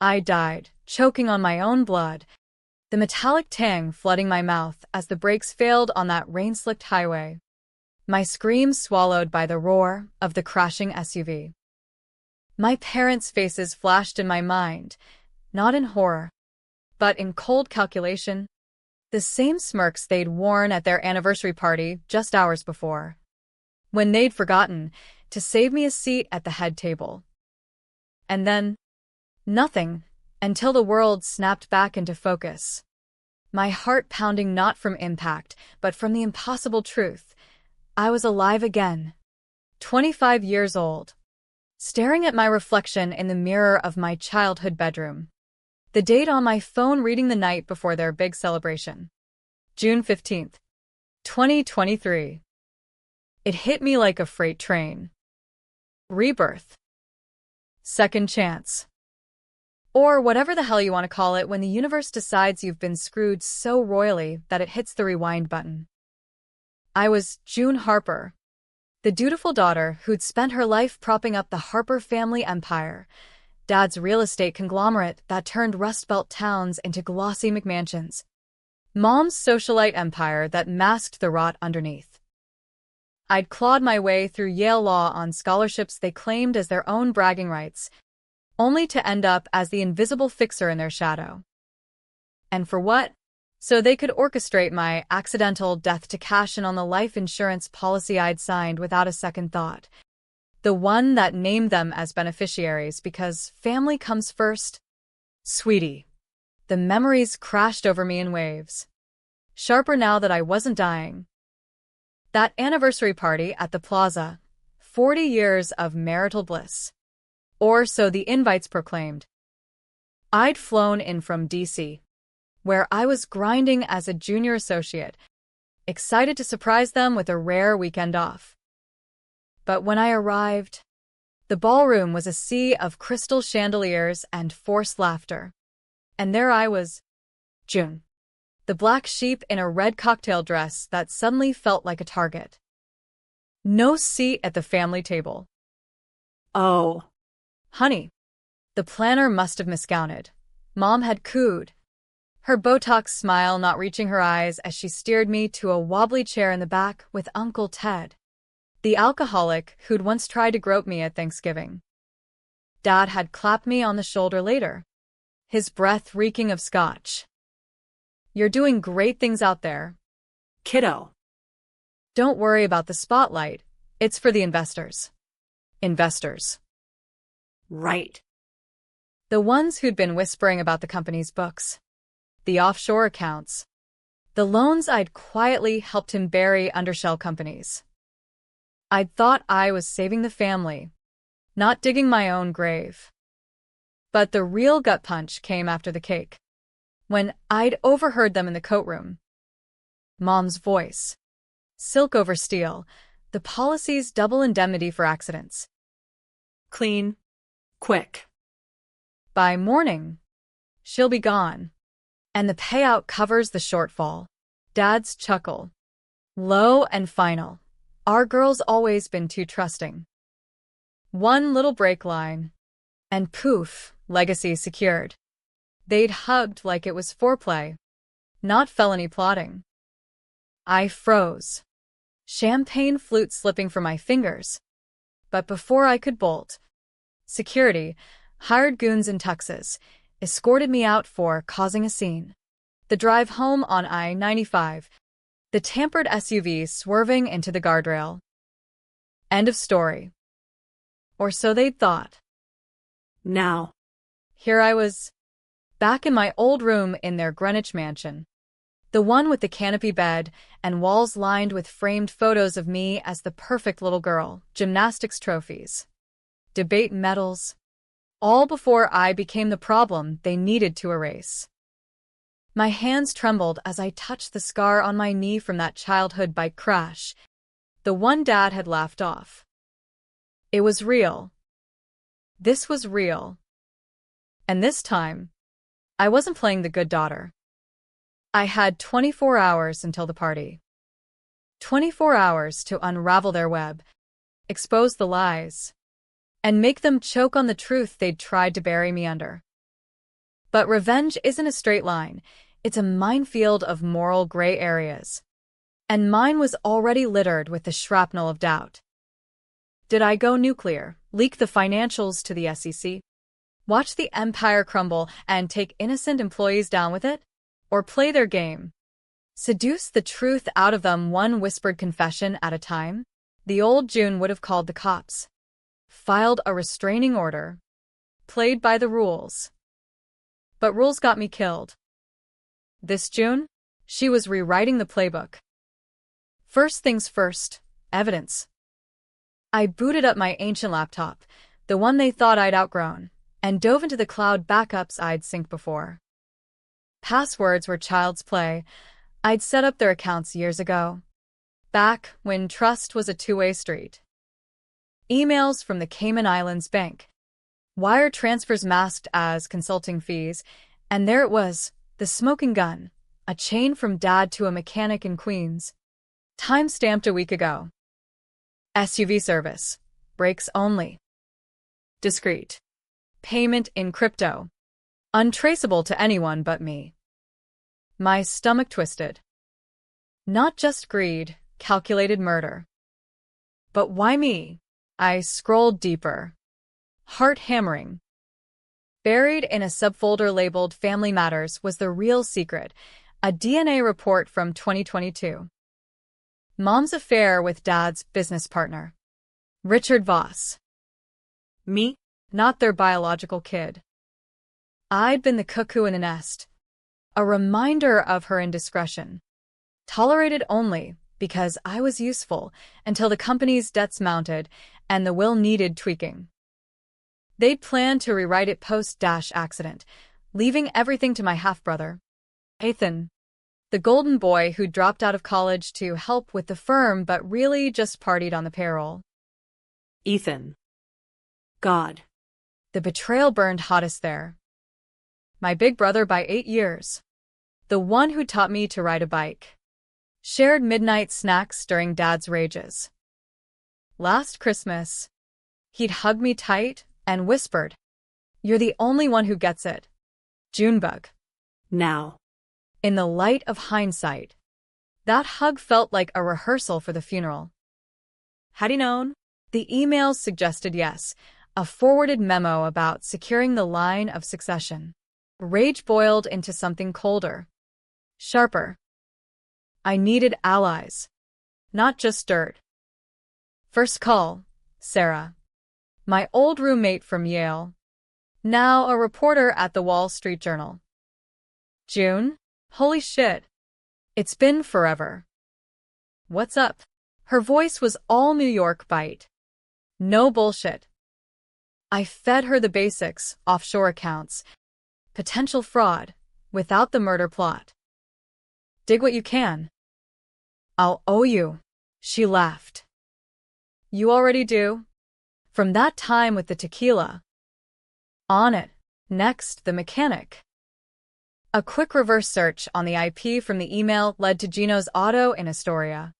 I died, choking on my own blood, the metallic tang flooding my mouth as the brakes failed on that rain-slicked highway. My scream swallowed by the roar of the crashing SUV. My parents' faces flashed in my mind, not in horror, but in cold calculation, the same smirks they'd worn at their anniversary party just hours before, when they'd forgotten to save me a seat at the head table. And then, nothing, until the world snapped back into focus. My heart pounding not from impact, but from the impossible truth. I was alive again. 25 years old. Staring at my reflection in the mirror of my childhood bedroom. The date on my phone reading the night before their big celebration. June 15th, 2023. It hit me like a freight train. Rebirth. Second chance. Or whatever the hell you want to call it when the universe decides you've been screwed so royally that it hits the rewind button. I was June Harper, the dutiful daughter who'd spent her life propping up the Harper family empire, Dad's real estate conglomerate that turned Rust Belt towns into glossy McMansions, Mom's socialite empire that masked the rot underneath. I'd clawed my way through Yale Law on scholarships they claimed as their own bragging rights, only to end up as the invisible fixer in their shadow. And for what? So they could orchestrate my accidental death to cash in on the life insurance policy I'd signed without a second thought. The one that named them as beneficiaries because family comes first. Sweetie. The memories crashed over me in waves. Sharper now that I wasn't dying. That anniversary party at the plaza. 40 years of marital bliss. Or so the invites proclaimed. I'd flown in from D.C., where I was grinding as a junior associate, excited to surprise them with a rare weekend off. But when I arrived, the ballroom was a sea of crystal chandeliers and forced laughter. And there I was, June, the black sheep in a red cocktail dress that suddenly felt like a target. No seat at the family table. Oh. Honey. The planner must have miscounted. Mom had cooed, her Botox smile not reaching her eyes as she steered me to a wobbly chair in the back with Uncle Ted, the alcoholic who'd once tried to grope me at Thanksgiving. Dad had clapped me on the shoulder later, his breath reeking of scotch. You're doing great things out there, kiddo. Don't worry about the spotlight. It's for the investors. Investors. Right. The ones who'd been whispering about the company's books, the offshore accounts, the loans I'd quietly helped him bury under shell companies. I'd thought I was saving the family, not digging my own grave. But the real gut punch came after the cake, when I'd overheard them in the coat room. Mom's voice. Silk over steel, the policy's double indemnity for accidents. Clean. Quick. By morning, she'll be gone, and the payout covers the shortfall. Dad's chuckle. Low and final. Our girl's always been too trusting. One little break line, and poof, legacy secured. They'd hugged like it was foreplay, not felony plotting. I froze. Champagne flute slipping from my fingers. But before I could bolt, security, hired goons in tuxes, escorted me out for causing a scene. The drive home on I-95, the tampered SUV swerving into the guardrail. End of story. Or so they'd thought. Now, here I was, back in my old room in their Greenwich mansion. The one with the canopy bed and walls lined with framed photos of me as the perfect little girl, gymnastics trophies, debate medals, all before I became the problem they needed to erase. My hands trembled as I touched the scar on my knee from that childhood bike crash, the one Dad had laughed off. It was real. This was real. And this time, I wasn't playing the good daughter. I had 24 hours until the party. 24 hours to unravel their web, expose the lies, and make them choke on the truth they'd tried to bury me under. But revenge isn't a straight line. It's a minefield of moral gray areas. And mine was already littered with the shrapnel of doubt. Did I go nuclear, leak the financials to the SEC, watch the empire crumble and take innocent employees down with it? Or play their game? Seduce the truth out of them one whispered confession at a time? The old June would have called the cops, filed a restraining order, played by the rules. But rules got me killed. This June, she was rewriting the playbook. First things first, evidence. I booted up my ancient laptop, the one they thought I'd outgrown, and dove into the cloud backups I'd synced before. Passwords were child's play. I'd set up their accounts years ago, back when trust was a two-way street. Emails from the Cayman Islands bank, wire transfers masked as consulting fees, and there it was, the smoking gun, a chain from Dad to a mechanic in Queens. Time-stamped a week ago. SUV service. Brakes only. Discreet. Payment in crypto. Untraceable to anyone but me. My stomach twisted. Not just greed, calculated murder. But why me? I scrolled deeper. Heart hammering. Buried in a subfolder labeled Family Matters was the real secret, a DNA report from 2022. Mom's affair with Dad's business partner, Richard Voss. Me, not their biological kid. I'd been the cuckoo in the nest, a reminder of her indiscretion. Tolerated only because I was useful until the company's debts mounted and the will needed tweaking. They'd planned to rewrite it post-accident, leaving everything to my half-brother, Ethan, the golden boy who dropped out of college to help with the firm but really just partied on the payroll. Ethan. God. The betrayal burned hottest there. My big brother by 8 years. The one who taught me to ride a bike. Shared midnight snacks during Dad's rages. Last Christmas, he'd hug me tight and whispered, "You're the only one who gets it. Junebug." Now. In the light of hindsight, that hug felt like a rehearsal for the funeral. Had he known? The emails suggested yes, a forwarded memo about securing the line of succession. Rage boiled into something colder, sharper. I needed allies, not just dirt. First call, Sarah, my old roommate from Yale, now a reporter at the Wall Street Journal. June? Holy shit. It's been forever. What's up? Her voice was all New York bite. No bullshit. I fed her the basics, offshore accounts, potential fraud, without the murder plot. Dig what you can. I'll owe you, she laughed. You already do? From that time with the tequila. On it. Next, the mechanic. A quick reverse search on the IP from the email led to Gino's auto in Astoria.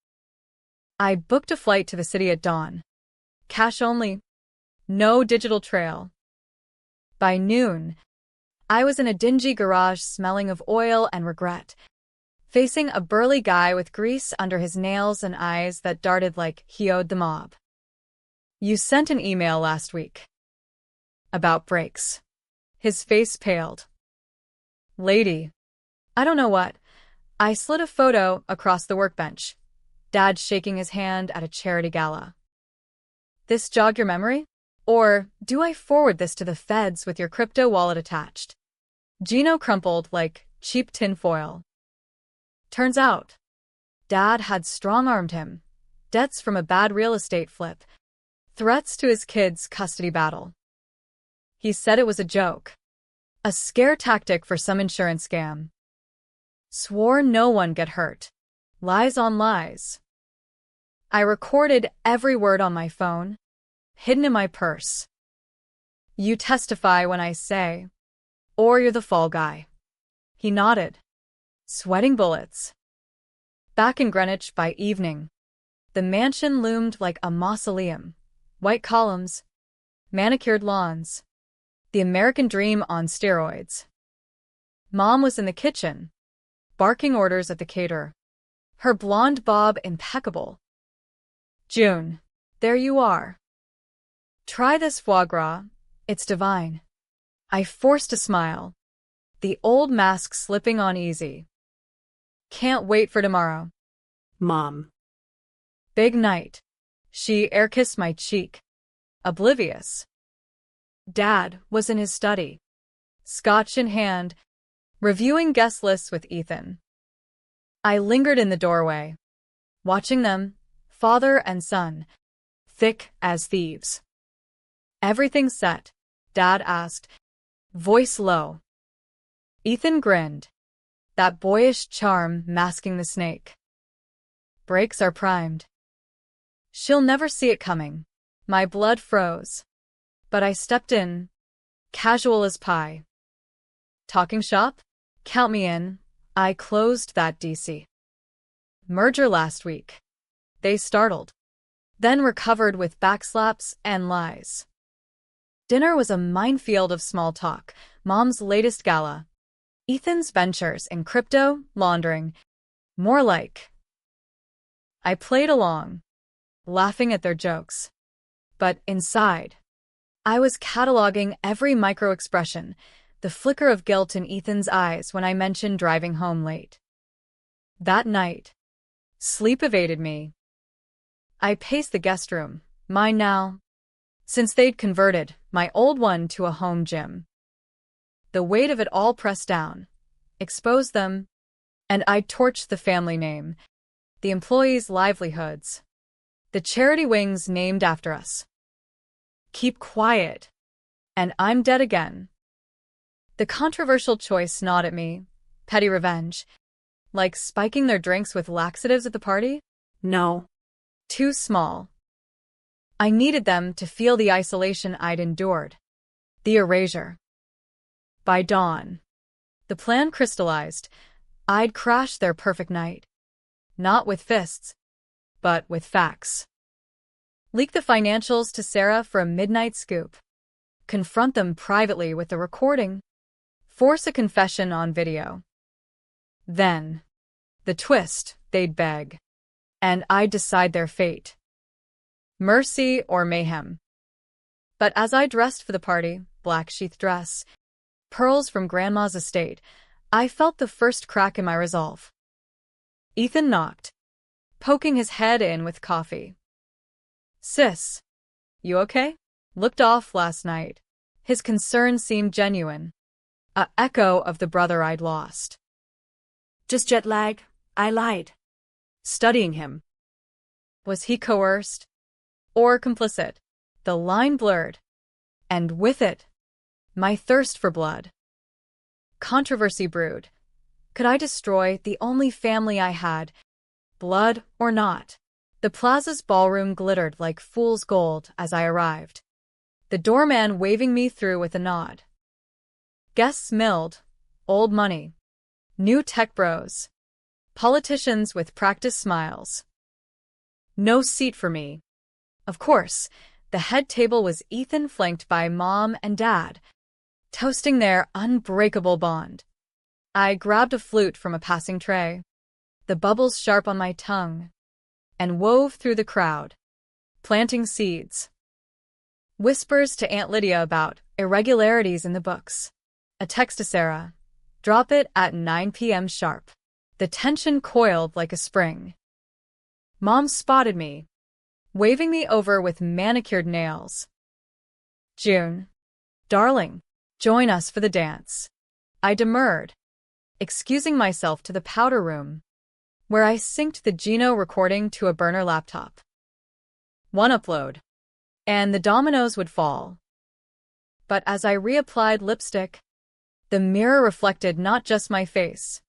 I booked a flight to the city at dawn. Cash only. No digital trail. By noon, I was in a dingy garage smelling of oil and regret, facing a burly guy with grease under his nails and eyes that darted like he owed the mob. You sent an email last week. About brakes. His face paled. Lady. I don't know what. I slid a photo across the workbench, Dad shaking his hand at a charity gala. This jog your memory? Or do I forward this to the feds with your crypto wallet attached? Gino crumpled like cheap tinfoil. Turns out, Dad had strong-armed him. Debts from a bad real estate flip. Threats to his kids' custody battle. He said it was a joke. A scare tactic for some insurance scam. Swore no one get hurt. Lies on lies. I recorded every word on my phone, hidden in my purse. You testify when I say, or you're the fall guy. He nodded, sweating bullets. Back in Greenwich by evening, the mansion loomed like a mausoleum. White columns, manicured lawns. The American dream on steroids. Mom was in the kitchen, barking orders at the caterer. Her blonde bob impeccable. June, there you are. Try this foie gras, it's divine. I forced a smile, the old mask slipping on easy. Can't wait for tomorrow. Mom. Big night. She air-kissed my cheek, oblivious. Dad was in his study, scotch in hand, reviewing guest lists with Ethan. I lingered in the doorway, watching them, father and son, thick as thieves. Everything set? Dad asked, voice low. Ethan grinned, that boyish charm masking the snake. Brakes are primed. She'll never see it coming. My blood froze. But I stepped in, casual as pie. Talking shop? Count me in. I closed that DC. Merger last week. They startled, then recovered with backslaps and lies. Dinner was a minefield of small talk. Mom's latest gala. Ethan's ventures in crypto, laundering. More like. I played along, laughing at their jokes. But inside, I was cataloging every micro-expression, the flicker of guilt in Ethan's eyes when I mentioned driving home late. That night, sleep evaded me. I paced the guest room, mine now, since they'd converted my old one to a home gym. The weight of it all pressed down, exposed them, and I torched the family name, the employees' livelihoods, the charity wings named after us. Keep quiet, and I'm dead again. The controversial choice gnawed at me, petty revenge, like spiking their drinks with laxatives at the party? No. Too small. I needed them to feel the isolation I'd endured, the erasure. By dawn, the plan crystallized. I'd crash their perfect night. Not with fists, but with facts. Leak the financials to Sarah for a midnight scoop. Confront them privately with the recording. Force a confession on video. Then, the twist, they'd beg. And I'd decide their fate. Mercy or mayhem. But as I dressed for the party, black sheath dress, pearls from Grandma's estate, I felt the first crack in my resolve. Ethan knocked, poking his head in with coffee. Sis, you okay? Looked off last night. His concern seemed genuine. A echo of the brother I'd lost. Just jet lag. I lied. Studying him. Was he coerced? Or complicit? The line blurred. And with it, my thirst for blood. Controversy brewed. Could I destroy the only family I had, blood or not? The plaza's ballroom glittered like fool's gold as I arrived, the doorman waving me through with a nod. Guests milled, old money, new tech bros, politicians with practiced smiles. No seat for me. Of course, the head table was Ethan flanked by Mom and Dad, toasting their unbreakable bond. I grabbed a flute from a passing tray, the bubbles sharp on my tongue, and wove through the crowd, planting seeds. Whispers to Aunt Lydia about irregularities in the books. A text to Sarah. Drop it at 9 p.m. sharp. The tension coiled like a spring. Mom spotted me, waving me over with manicured nails. June. Darling, join us for the dance. I demurred, excusing myself to the powder room, where I synced the Geno recording to a burner laptop. One upload, and the dominoes would fall. But as I reapplied lipstick, the mirror reflected not just my face,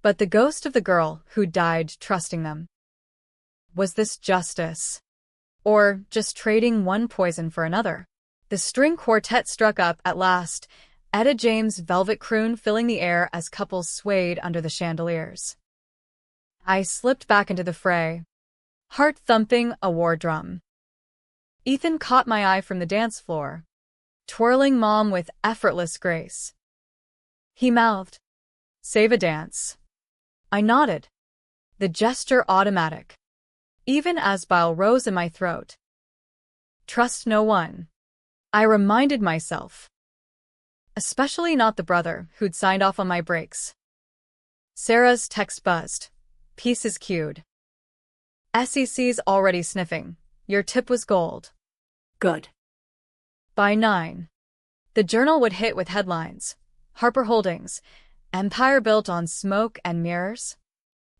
but the ghost of the girl who died trusting them. Was this justice? Or just trading one poison for another? The string quartet struck up at last, Etta James' velvet croon filling the air as couples swayed under the chandeliers. I slipped back into the fray, heart thumping a war drum. Ethan caught my eye from the dance floor, twirling Mom with effortless grace. He mouthed, Save a dance. I nodded, the gesture automatic, even as bile rose in my throat. Trust no one, I reminded myself. Especially not the brother who'd signed off on my breaks. Sarah's text buzzed. Pieces queued. SEC's already sniffing. Your tip was gold. Good. By 9. The journal would hit with headlines. Harper Holdings, empire built on smoke and mirrors.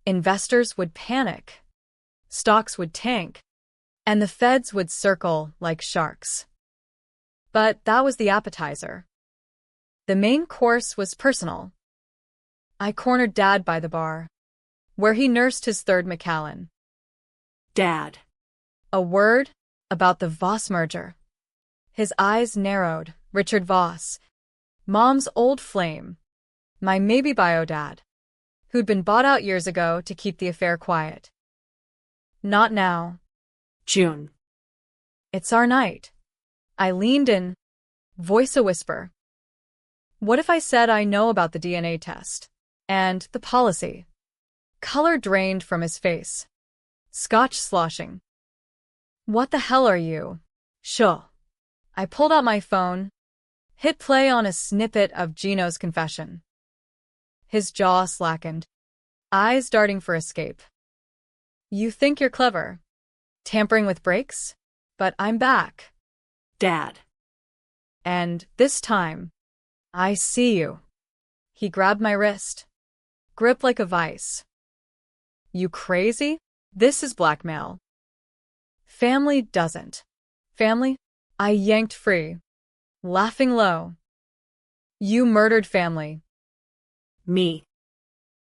Investors would panic. Stocks would tank. And the feds would circle like sharks. But that was the appetizer. The main course was personal. I cornered Dad by the bar, where he nursed his third Macallan. Dad. A word about the Voss merger. His eyes narrowed. Richard Voss, Mom's old flame, my maybe bio dad, who'd been bought out years ago to keep the affair quiet. Not now. June. It's our night. I leaned in, voice a whisper. What if I said I know about the DNA test and the policy? Color drained from his face. Scotch sloshing. What the hell are you? Sure. I pulled out my phone, hit play on a snippet of Gino's confession. His jaw slackened, eyes darting for escape. You think you're clever, tampering with brakes? But I'm back. Dad. And this time, I see you. He grabbed my wrist, grip like a vice. You crazy? This is blackmail. Family doesn't. Family? I yanked free, laughing low. You murdered family. Me.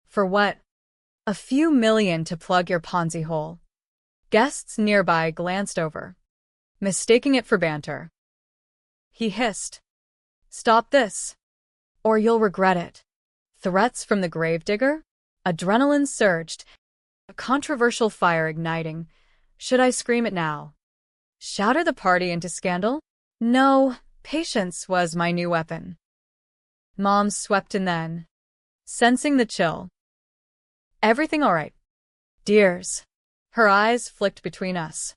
For what? A few million to plug your Ponzi hole. Guests nearby glanced over, mistaking it for banter. He hissed. Stop this, or you'll regret it. Threats from the gravedigger? Adrenaline surged, a controversial fire igniting. Should I scream it now? Shatter the party into scandal? No, patience was my new weapon. Mom swept in then, sensing the chill. Everything all right? Dears. Her eyes flicked between us,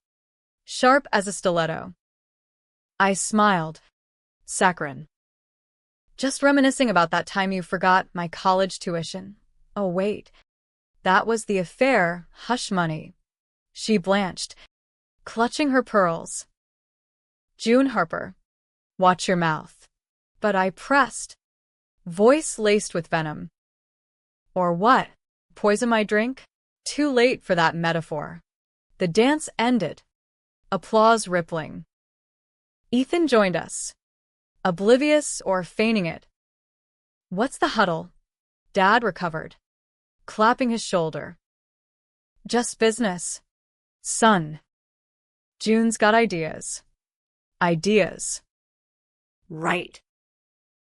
sharp as a stiletto. I smiled. Saccharine. Just reminiscing about that time you forgot my college tuition. Oh, wait. That was the affair, hush money. She blanched, clutching her pearls. June Harper. Watch your mouth. But I pressed, voice laced with venom. Or what? Poison my drink? Too late for that metaphor. The dance ended. Applause rippling. Ethan joined us, oblivious or feigning it. What's the huddle? Dad recovered, clapping his shoulder. Just business, son. June's got ideas. Ideas. Right.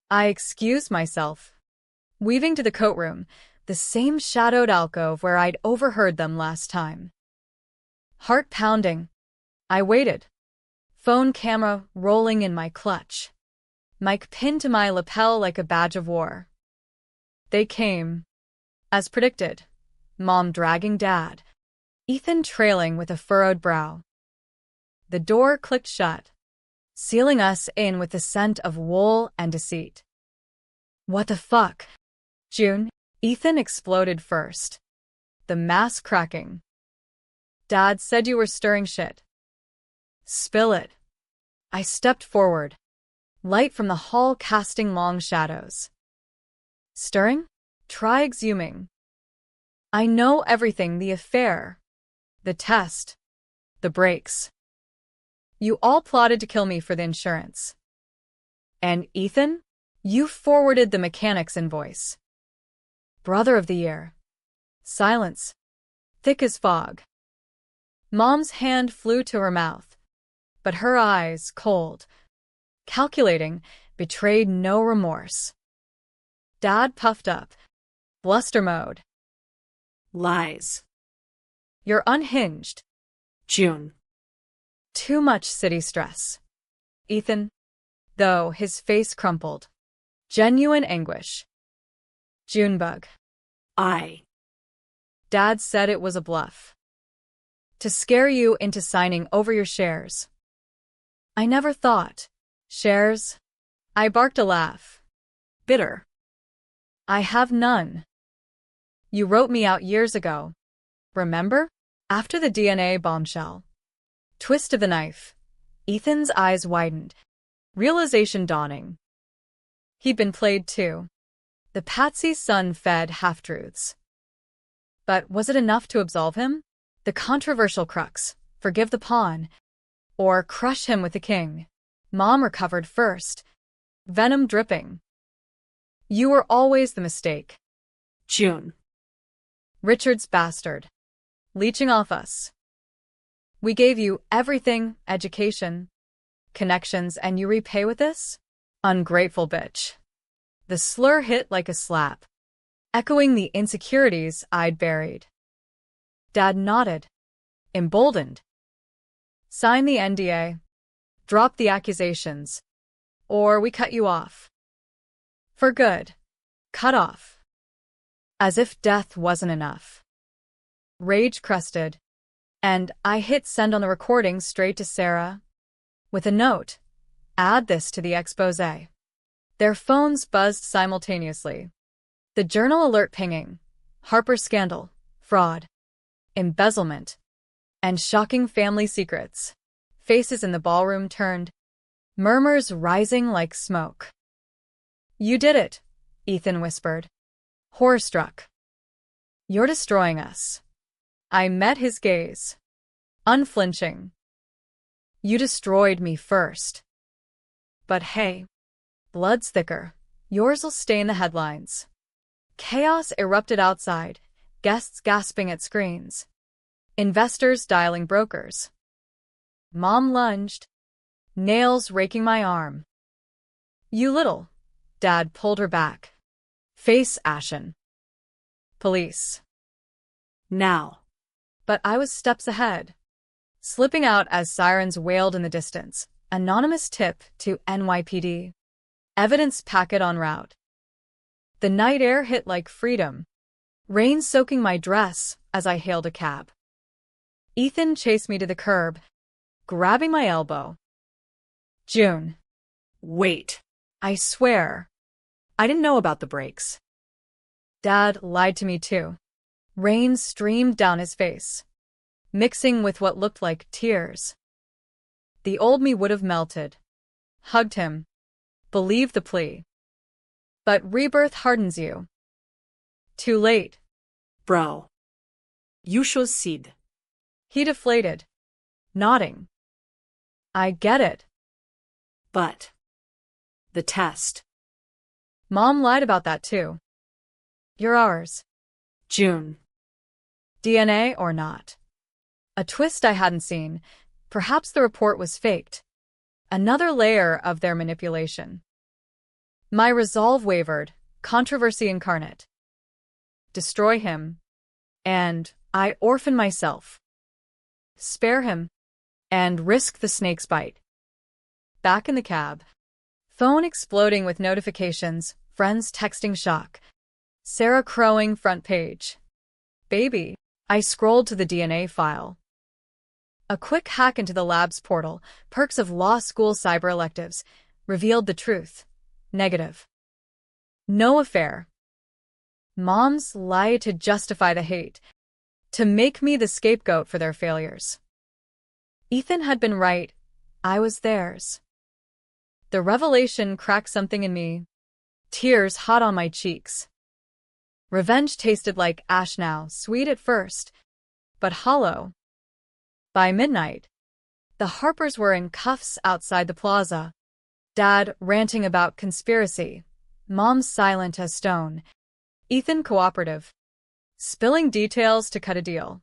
I excused myself, weaving to the coat room, the same shadowed alcove where I'd overheard them last time. Heart pounding. I waited, phone camera rolling in my clutch, mic pinned to my lapel like a badge of war. They came, as predicted, Mom dragging Dad, Ethan trailing with a furrowed brow. The door clicked shut, sealing us in with the scent of wool and deceit. What the fuck? June? Ethan exploded first, the mask cracking. Dad said you were stirring shit. Spill it. I stepped forward, light from the hall casting long shadows. Stirring? Try exhuming. I know everything, the affair, the test, the breaks. You all plotted to kill me for the insurance. And Ethan? You forwarded the mechanics invoice. Brother of the year. Silence. Thick as fog. Mom's hand flew to her mouth, but her eyes, cold, calculating, betrayed no remorse. Dad puffed up. Bluster mode. Lies. You're unhinged. June. Too much city stress. Ethan, though, his face crumpled. Genuine anguish. Junebug. I. Dad said it was a bluff. To scare you into signing over your shares. I never thought. Shares? I barked a laugh. Bitter. I have none. You wrote me out years ago. Remember? After the DNA bombshell. Twist of the knife. Ethan's eyes widened. Realization dawning. He'd been played too. The Patsy's son fed half-truths. But was it enough to absolve him? The controversial crux, forgive the pawn, or crush him with the king. Mom recovered first, venom dripping. You were always the mistake. June. Richard's bastard. Leeching off us. We gave you everything, education, connections, and you repay with this? Ungrateful bitch. The slur hit like a slap, echoing the insecurities I'd buried. Dad nodded, emboldened. Sign the NDA, drop the accusations, or we cut you off. For good. Cut off. As if death wasn't enough. Rage crested, and I hit send on the recording straight to Sarah. With a note, add this to the exposé. Their phones buzzed simultaneously. The journal alert pinging. Harper's scandal, fraud, embezzlement, and shocking family secrets. Faces in the ballroom turned, murmurs rising like smoke. You did it, Ethan whispered, horror-struck. You're destroying us. I met his gaze, unflinching. You destroyed me first. But hey, blood's thicker. Yours'll stay in the headlines. Chaos erupted outside, guests gasping at screens, investors dialing brokers. Mom lunged, nails raking my arm. You little. Dad pulled her back, face ashen. Police. Now. But I was steps ahead, slipping out as sirens wailed in the distance. Anonymous tip to NYPD. Evidence packet en route. The night air hit like freedom, rain soaking my dress as I hailed a cab. Ethan chased me to the curb, grabbing my elbow. June. Wait. I swear. I didn't know about the brakes. Dad lied to me too. Rain streamed down his face, mixing with what looked like tears. The old me would have melted, hugged him, believed the plea. But rebirth hardens you. Too late. Bro. You should cede. He deflated, nodding. I get it. But. The test. Mom lied about that too. You're ours. June. DNA or not. A twist I hadn't seen. Perhaps the report was faked. Another layer of their manipulation. My resolve wavered, controversy incarnate. Destroy him, and I orphan myself. Spare him, and risk the snake's bite. Back in the cab. Phone exploding with notifications, friends texting shock. Sarah crowing front page. Baby. I scrolled to the DNA file. A quick hack into the lab's portal, perks of law school cyber electives, revealed the truth. Negative. No affair. Moms lie to justify the hate, to make me the scapegoat for their failures. Ethan had been right. I was theirs. The revelation cracked something in me. Tears hot on my cheeks. Revenge tasted like ash now, sweet at first, but hollow. By midnight, the Harpers were in cuffs outside the plaza. Dad ranting about conspiracy, Mom silent as stone, Ethan cooperative, spilling details to cut a deal.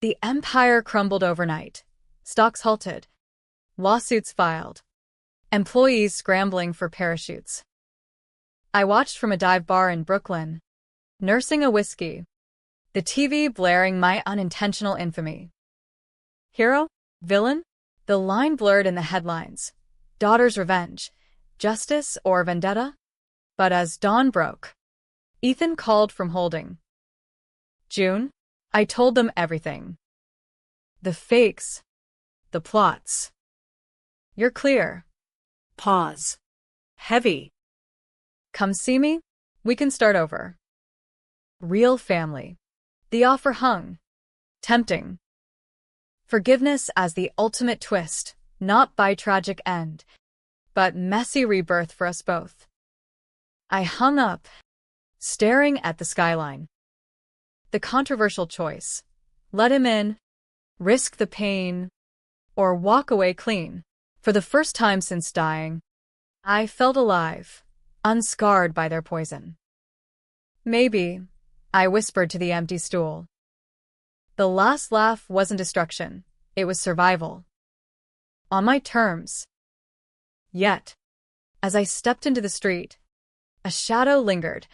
The empire crumbled overnight. Stocks halted. Lawsuits filed. Employees scrambling for parachutes. I watched from a dive bar in Brooklyn, nursing a whiskey, the TV blaring my unintentional infamy. Hero? Villain? The line blurred in the headlines. Daughter's revenge. Justice or vendetta? But as dawn broke, Ethan called from holding. June? I told them everything. The fakes. The plots. You're clear. Pause. Heavy. Come see me? We can start over. Real family. The offer hung. Tempting. Forgiveness as the ultimate twist, not by tragic end, but messy rebirth for us both. I hung up, staring at the skyline. The controversial choice. Let him in, risk the pain, or walk away clean. For the first time since dying, I felt alive, unscarred by their poison. Maybe, I whispered to the empty stool. The last laugh wasn't destruction, it was survival. On my terms. Yet, as I stepped into the street, a shadow lingered.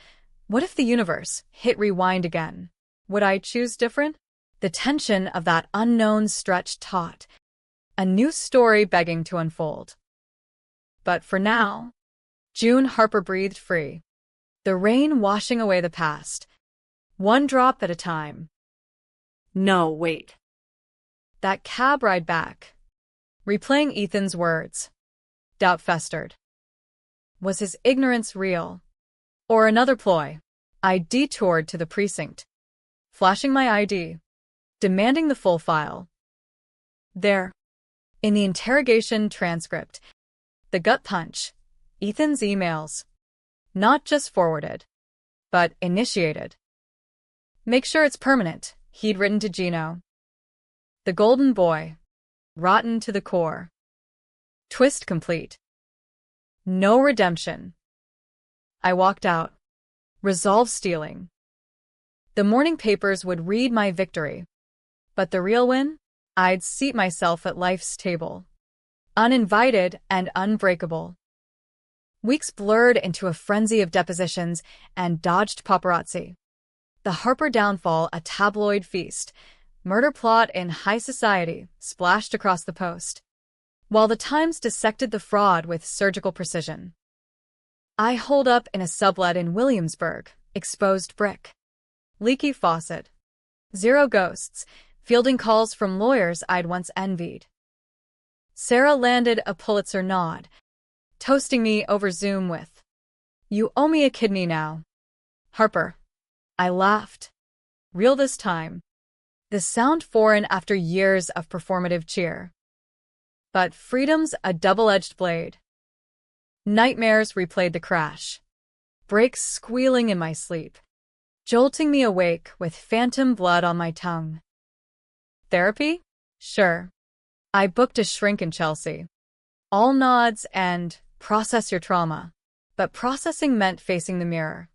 What if the universe hit rewind again? Would I choose different? The tension of that unknown stretch taut, a new story begging to unfold. But for now, June Harper breathed free, the rain washing away the past, one drop at a time. No, wait. That cab ride back, replaying Ethan's words, doubt festered. Was his ignorance real? Or another ploy? I detoured to the precinct, flashing my ID, demanding the full file. There, in the interrogation transcript, the gut punch, Ethan's emails. Not just forwarded, but initiated. Make sure it's permanent, he'd written to Gino. The golden boy, rotten to the core. Twist complete. No redemption. I walked out, resolve stealing. The morning papers would read my victory, but the real win? I'd seat myself at life's table, uninvited and unbreakable. Weeks blurred into a frenzy of depositions and dodged paparazzi. The Harper downfall, a tabloid feast, murder plot in high society, splashed across the post, while the Times dissected the fraud with surgical precision. I holed up in a sublet in Williamsburg, exposed brick, leaky faucet, zero ghosts, fielding calls from lawyers I'd once envied. Sarah landed a Pulitzer nod, toasting me over Zoom with, "You owe me a kidney now." Harper. I laughed. Real this time. The sound foreign after years of performative cheer. But freedom's a double-edged blade. Nightmares replayed the crash. Brakes squealing in my sleep, jolting me awake with phantom blood on my tongue. Therapy? Sure. I booked a shrink in Chelsea. All nods and process your trauma. But processing meant facing the mirror.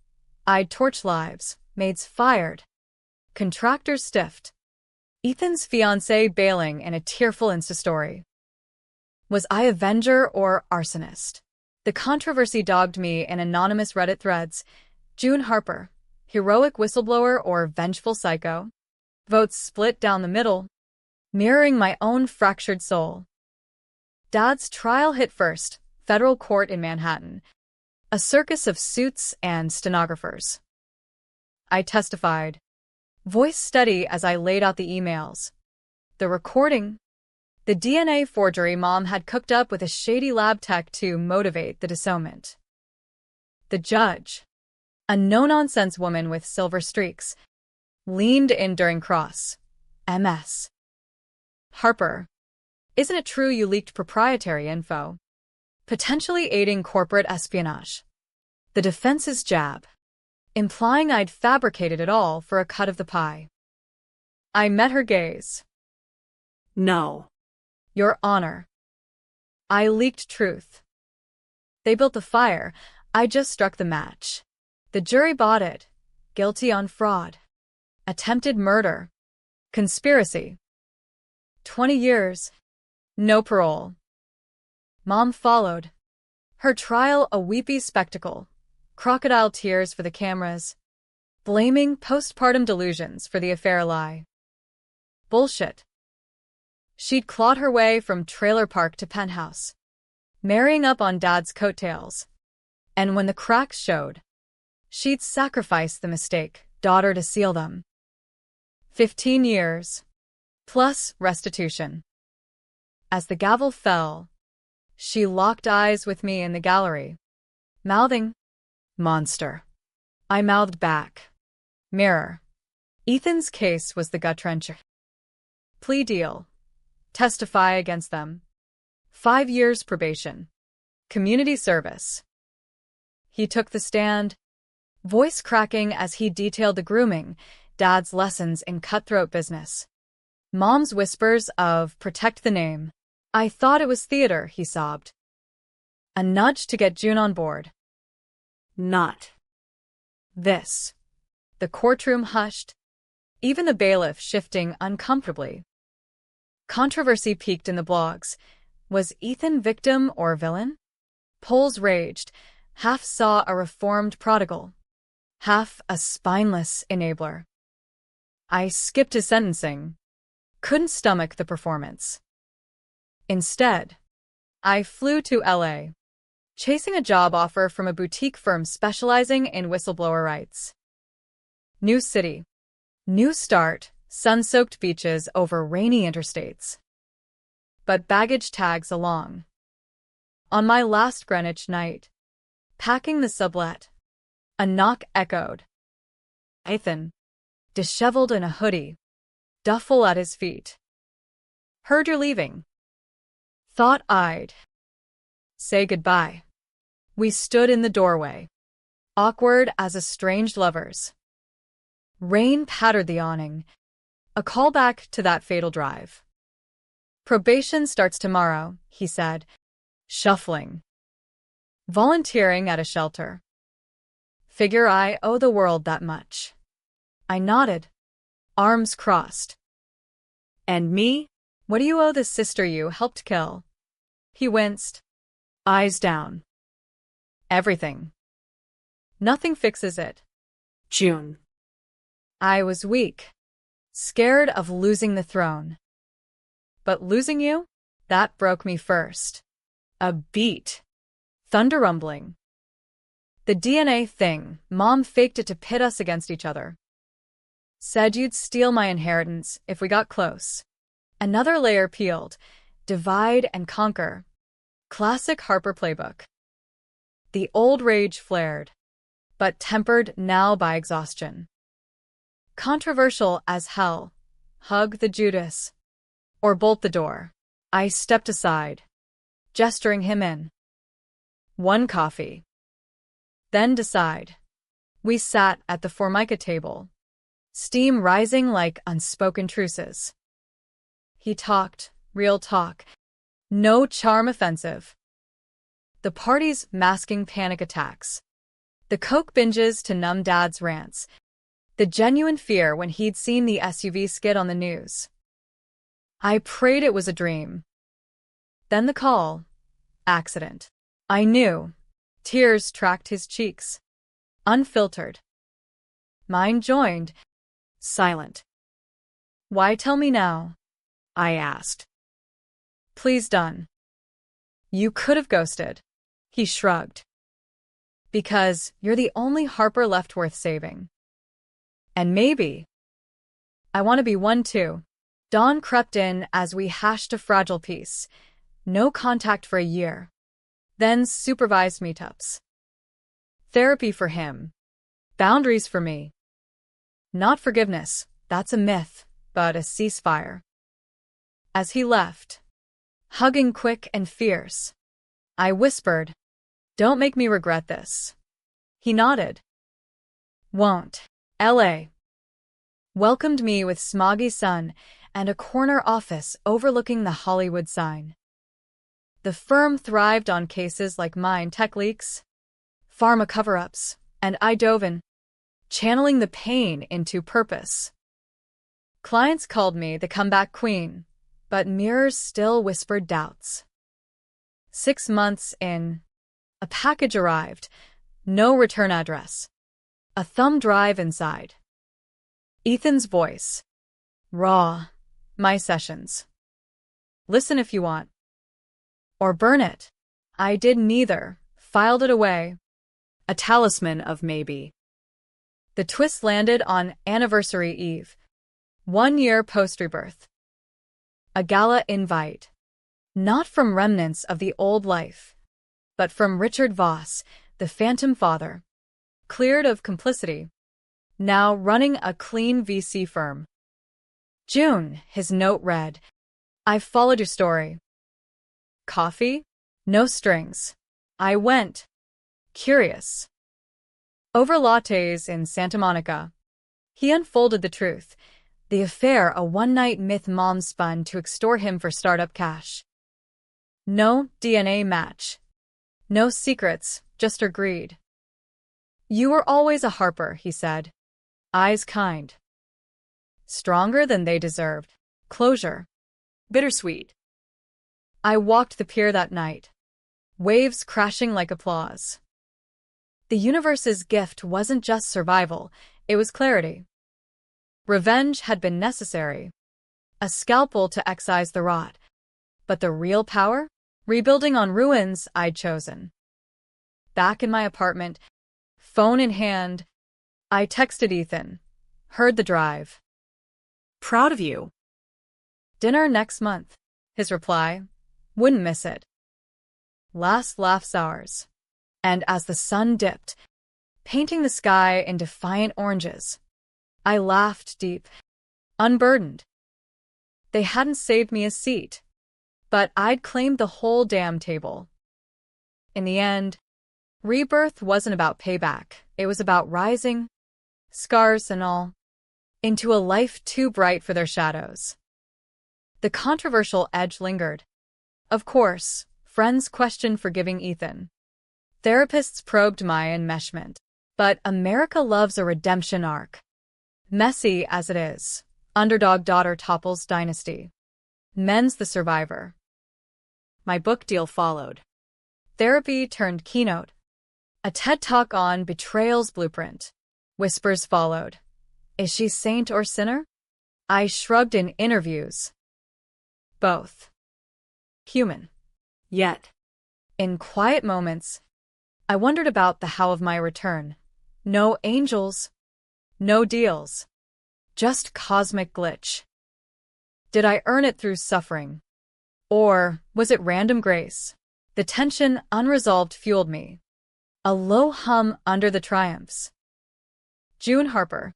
I'd torch lives, maids fired, contractors stiffed. Ethan's fiancée bailing in a tearful Insta story. Was I avenger or arsonist? The controversy dogged me in anonymous Reddit threads. June Harper, heroic whistleblower or vengeful psycho? Votes split down the middle, mirroring my own fractured soul. Dad's trial hit first, federal court in Manhattan. A circus of suits and stenographers. I testified, voice steady as I laid out the emails. The recording. The DNA forgery Mom had cooked up with a shady lab tech to motivate the disownment. The judge, a no-nonsense woman with silver streaks, leaned in during cross. MS. Harper, isn't it true you leaked proprietary info? Potentially aiding corporate espionage. The defense's jab, implying I'd fabricated it all for a cut of the pie. I met her gaze. No. Your Honor. I leaked truth. They built the fire, I just struck the match. The jury bought it. Guilty on fraud. Attempted murder. Conspiracy. 20 years. No parole. Mom followed. Her trial a weepy spectacle. Crocodile tears for the cameras. Blaming postpartum delusions for the affair lie. Bullshit. She'd clawed her way from trailer park to penthouse, marrying up on Dad's coattails. And when the cracks showed, She'd sacrifice the mistake, daughter to seal them. 15 years. Plus restitution. As the gavel fell, she locked eyes with me in the gallery, mouthing, "Monster." I mouthed back, "Mirror." Ethan's case was the gut-wrencher. Plea deal. Testify against them. 5 years probation. Community service. He took the stand, voice cracking as he detailed the grooming, Dad's lessons in cutthroat business, Mom's whispers of "protect the name." "I thought it was theater," he sobbed. A nudge to get June on board. Not This. The courtroom hushed, even the bailiff shifting uncomfortably. Controversy peaked in the blogs. Was Ethan victim or villain? Polls raged. Half saw a reformed prodigal, half a spineless enabler. I skipped his sentencing. Couldn't stomach the performance. Instead, I flew to LA, chasing a job offer from a boutique firm specializing in whistleblower rights. New city, new start, sun-soaked beaches over rainy interstates. But baggage tags along. On my last Greenwich night, packing the sublet, a knock echoed. Ethan, disheveled in a hoodie, duffel at his feet. "Heard you're leaving." Thought I'd say goodbye. We stood in the doorway, awkward as estranged lovers. Rain pattered the awning, a callback to that fatal drive. "Probation starts tomorrow," he said, shuffling. "Volunteering at a shelter. Figure I owe the world that much." I nodded, arms crossed. "And me? What do you owe the sister you helped kill?" He winced, eyes down. "Everything. Nothing fixes it." June. I was weak, scared of losing the throne. But losing you? That broke me first. A beat. Thunder rumbling. The DNA thing, Mom faked it to pit us against each other. Said you'd steal my inheritance if we got close. Another layer peeled. Divide and conquer. Classic Harper playbook. The old rage flared, but tempered now by exhaustion. Controversial as hell. Hug the Judas. Or bolt the door. I stepped aside, gesturing him in. "One coffee. Then decide." We sat at the Formica table, steam rising like unspoken truces. He talked, real talk, no charm offensive. The party's masking panic attacks, the coke binges to numb Dad's rants, the genuine fear when he'd seen the SUV skid on the news. I prayed it was a dream. Then the call. Accident. I knew. Tears tracked his cheeks. Unfiltered. Mine joined. Silent. "Why tell me now?" I asked. "Please done." "You could have ghosted." He shrugged. "Because you're the only Harper left worth saving. And maybe I want to be one too." Dawn crept in as we hashed a fragile peace. No contact for a year. Then supervised meetups. Therapy for him. Boundaries for me. Not forgiveness, that's a myth, but a ceasefire. As he left, hugging quick and fierce, I whispered, "Don't make me regret this." He nodded. Won't. LA welcomed me with smoggy sun and a corner office overlooking the Hollywood sign. The firm thrived on cases like mine, tech leaks, pharma cover-ups, and I dove in, channeling the pain into purpose. Clients called me the comeback queen, but mirrors still whispered doubts. 6 months in, a package arrived, no return address, a thumb drive inside. Ethan's voice. Raw. My sessions. Listen if you want. Or burn it. I did neither, filed it away. A talisman of maybe. The twist landed on Anniversary Eve, 1 year post-rebirth. A gala invite. Not from remnants of the old life, but from Richard Voss, the phantom father, cleared of complicity, now running a clean VC firm. June, his note read, "I've followed your story. Coffee? No strings." I went, curious. Over lattes in Santa Monica. He unfolded the truth. The affair a one-night myth mom spun to extort him for startup cash. No DNA match. No secrets, just her greed. "You were always a Harper," he said. Eyes kind. Stronger than they deserved. Closure. Bittersweet. I walked the pier that night. Waves crashing like applause. The universe's gift wasn't just survival, it was clarity. Revenge had been necessary. A scalpel to excise the rot. But the real power? Rebuilding on ruins I'd chosen. Back in my apartment, phone in hand, I texted Ethan. Heard the drive. Proud of you. Dinner next month. His reply. Wouldn't miss it. Last laughs ours. And as the sun dipped, painting the sky in defiant oranges, I laughed deep, unburdened. They hadn't saved me a seat, but I'd claimed the whole damn table. In the end, rebirth wasn't about payback. It was about rising, scars and all, into a life too bright for their shadows. The controversial edge lingered. Of course, friends questioned forgiving Ethan. Therapists probed my enmeshment. But America loves a redemption arc. Messy as it is, underdog daughter topples dynasty. Men's the survivor. My book deal followed. Therapy turned keynote. A TED Talk on Betrayal's blueprint. Whispers followed. Is she saint or sinner? I shrugged in interviews. Both. Human. Yet. In quiet moments, I wondered about the how of my return. No angels. No deals. Just cosmic glitch. Did I earn it through suffering? Or was it random grace? The tension unresolved fueled me. A low hum under the triumphs. June Harper.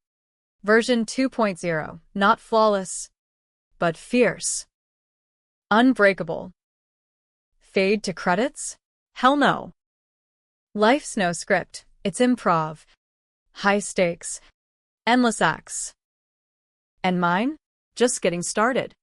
Version 2.0. Not flawless, but fierce. Unbreakable. Fade to credits? Hell no. Life's no script, it's improv. High stakes. Endless acts. And mine? Just getting started.